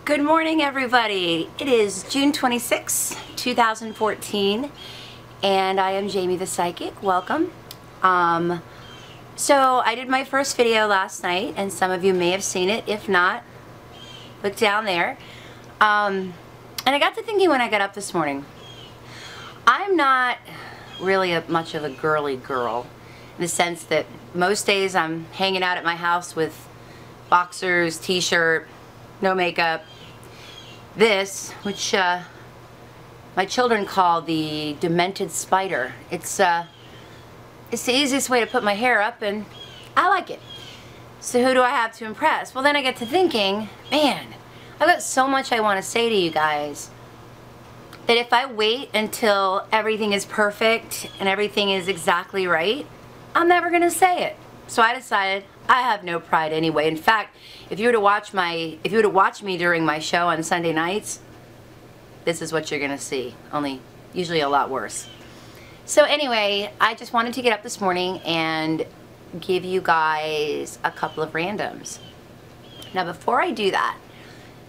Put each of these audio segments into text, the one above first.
Good morning, everybody. It is June 26, 2014, and I am Jamie the Psychic. Welcome. So I did my first video last night, and some of you may have seen it. If not, look down there. And I got to thinking when I got up this morning, I'm not really much of a girly girl, in the sense that most days I'm hanging out at my house with boxers, t-shirt, no makeup. This, which my children call the demented spider. It's the easiest way to put my hair up, and I like it. So who do I have to impress? Well, then I get to thinking, man, I've got so much I want to say to you guys, that if I wait until everything is perfect and everything is exactly right, I'm never going to say it. So I decided I have no pride anyway. In fact, if you were to watch me during my show on Sunday nights, this is what you're going to see, only usually a lot worse. So anyway, I just wanted to get up this morning and give you guys a couple of randoms. Now before I do that,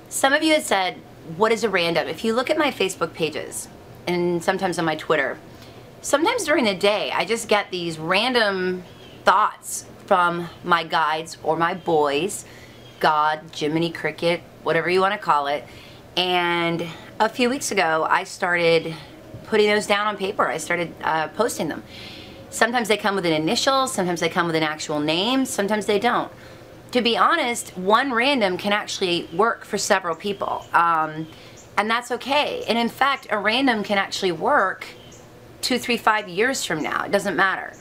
some of you had said, what is a random? If you look at my Facebook pages and sometimes on my Twitter, sometimes during the day I just get these random thoughts from my guides or my boys, God, Jiminy Cricket, whatever you want to call it. And a few weeks ago I started putting those down on paper. I started posting them. Sometimes they come with an initial, sometimes they come with an actual name, sometimes they don't. To be honest, one random can actually work for several people, and that's okay. And in fact, a random can actually work 2, 3, 5 years from now. It doesn't matter.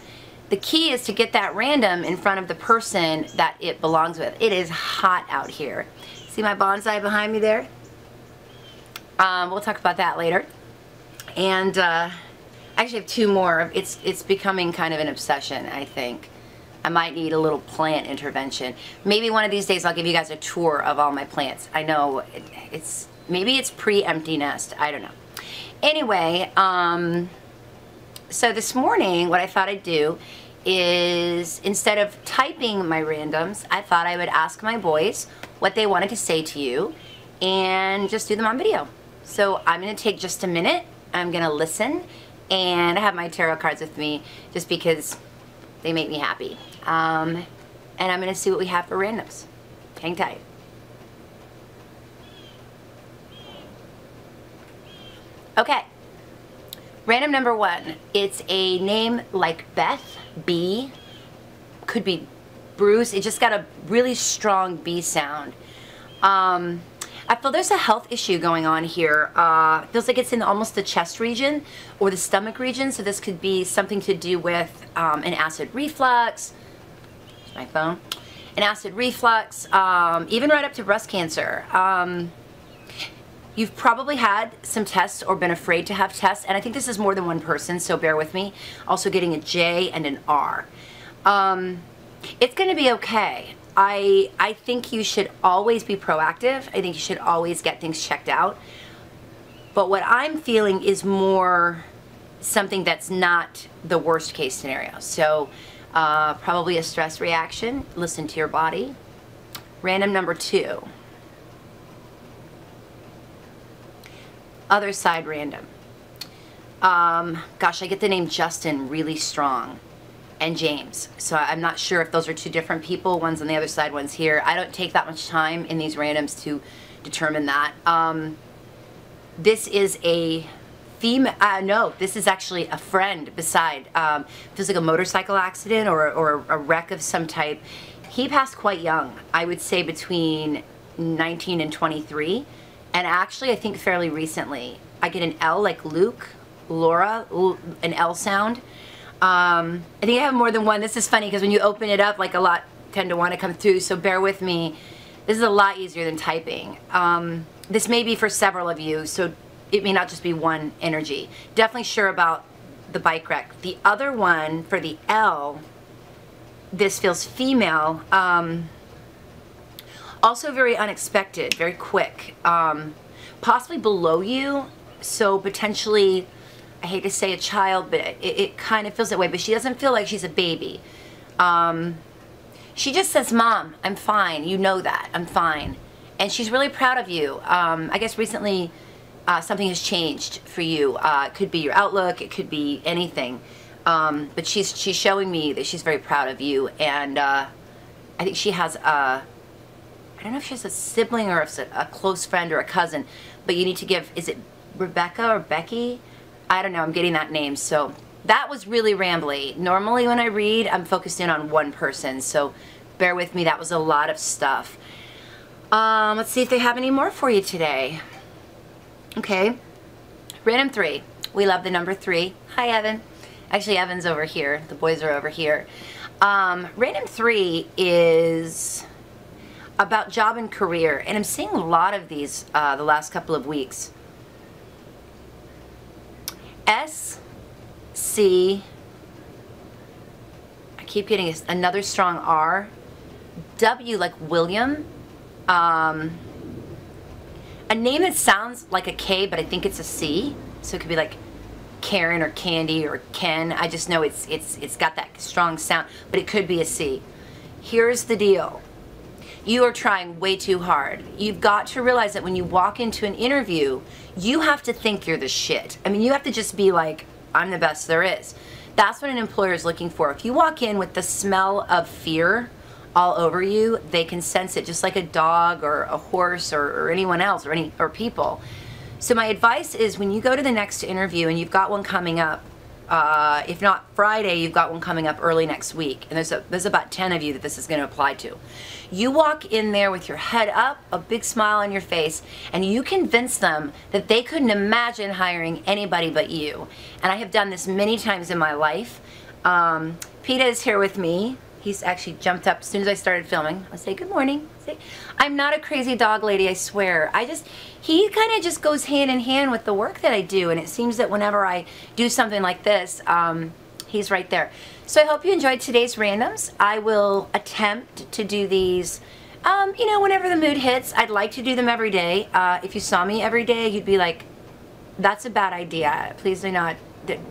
The key is to get that random in front of the person that it belongs with. It is hot out here. See my bonsai behind me there? We'll talk about that later. And I actually have two more. It's becoming kind of an obsession, I think. I might need a little plant intervention. Maybe one of these days I'll give you guys a tour of all my plants. I know maybe it's pre-empty nest. I don't know. Anyway, so this morning what I thought I'd do is, instead of typing my randoms, I thought I would ask my boys what they wanted to say to you and just do them on video. So I'm going to take just a minute. I'm going to listen, and I have my tarot cards with me just because they make me happy. And I'm going to see what we have for randoms. Hang tight. Okay. Random number one. It's a name like Beth, B, could be Bruce. It just got a really strong B sound. I feel there's a health issue going on here. Feels like it's in almost the chest region or the stomach region, so this could be something to do with an acid reflux. Here's my phone. An acid reflux, even right up to breast cancer. You've probably had some tests or been afraid to have tests, and I think this is more than one person, so bear with me. Also getting a J and an R. It's going to be okay. I think you should always be proactive. I think you should always get things checked out. But what I'm feeling is more something that's not the worst case scenario. So probably a stress reaction. Listen to your body. Random number two. Other side random. Gosh, I get the name Justin really strong, and James. So I'm not sure if those are two different people. One's on the other side, one's here. I don't take that much time in these randoms to determine that. This is a female, no, this is actually a friend beside. Feels like a motorcycle accident or a wreck of some type. He passed quite young. I would say between 19 and 23. And actually, I think fairly recently. I get an L like Luke, Laura, an L sound. I think I have more than one. This is funny because when you open it up, like a lot tend to want to come through, so bear with me. This is a lot easier than typing. This may be for several of you, so it may not just be one energy. Definitely sure about the bike wreck. The other one, for the L, this feels female. Also very unexpected, very quick. Possibly below you, so potentially, I hate to say a child, but it kind of feels that way, but she doesn't feel like she's a baby. She just says, Mom, I'm fine. You know that. I'm fine. and she's really proud of you. I guess recently something has changed for you. It could be your outlook, it could be anything. But she's showing me that she's very proud of you, and I think she has a, I don't know if she has a sibling or if it's a close friend or a cousin, but you need to give, is it Rebecca or Becky? I don't know, I'm getting that name. So that was really rambly. Normally when I read, I'm focused in on one person, so bear with me, that was a lot of stuff. Let's see if they have any more for you today. Okay, random 3. We love the number 3. Hi, Evan. Actually, Evan's over here. The boys are over here. Random 3 is about job and career, and I'm seeing a lot of these the last couple of weeks. S, C, I keep getting another strong R, W like William, a name that sounds like a K, but I think it's a C, so it could be like Karen or Candy or Ken. I just know it's got that strong sound, but it could be a C. Here's the deal. You are trying way too hard. You've got to realize that when you walk into an interview, you have to think you're the shit. I mean, you have to just be like, I'm the best there is. That's what an employer is looking for. If you walk in with the smell of fear all over you, they can sense it, just like a dog or a horse or anyone else or people. So my advice is when you go to the next interview, and you've got one coming up, if not Friday, you've got one coming up early next week, and there's about 10 of you that this is going to apply to. You walk in there with your head up, a big smile on your face, and you convince them that they couldn't imagine hiring anybody but you. And I have done this many times in my life. PETA is here with me. He's actually jumped up as soon as I started filming. I'll say good morning. I'm not a crazy dog lady, I swear. He kind of just goes hand in hand with the work that I do, and it seems that whenever I do something like this, he's right there. So I hope you enjoyed today's randoms. I will attempt to do these, you know, whenever the mood hits. I'd like to do them every day. If you saw me every day, you'd be like, that's a bad idea. Please do not,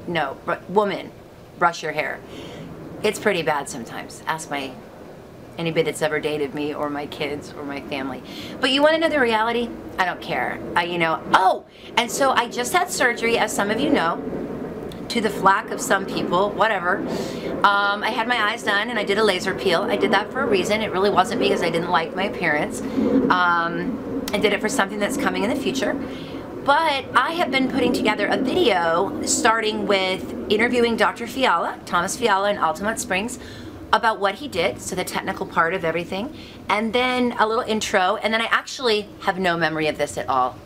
no, woman, brush your hair. It's pretty bad sometimes. Ask anybody that's ever dated me or my kids or my family. But you want to know the reality? I don't care. You know, oh, and so I just had surgery, as some of you know, to the flack of some people, whatever. I had my eyes done and I did a laser peel. I did that for a reason. It really wasn't because I didn't like my appearance. I did it for something that's coming in the future. But I have been putting together a video starting with interviewing Dr. Fiala, Thomas Fiala in Altamont Springs, about what he did, so the technical part of everything, and then a little intro, and then I actually have no memory of this at all.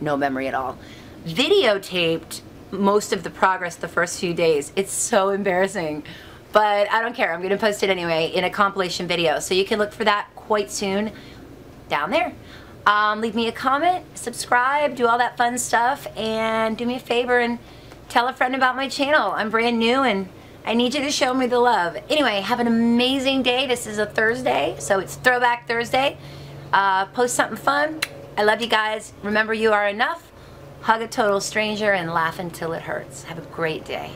No memory at all. Videotaped most of the progress the first few days. It's so embarrassing, but I don't care. I'm going to post it anyway in a compilation video, so you can look for that quite soon down there. Leave me a comment, subscribe, do all that fun stuff, and do me a favor and tell a friend about my channel. I'm brand new and I need you to show me the love. Anyway, have an amazing day. This is a Thursday, so it's Throwback Thursday. Post something fun. I love you guys. Remember, you are enough. Hug a total stranger and laugh until it hurts. Have a great day.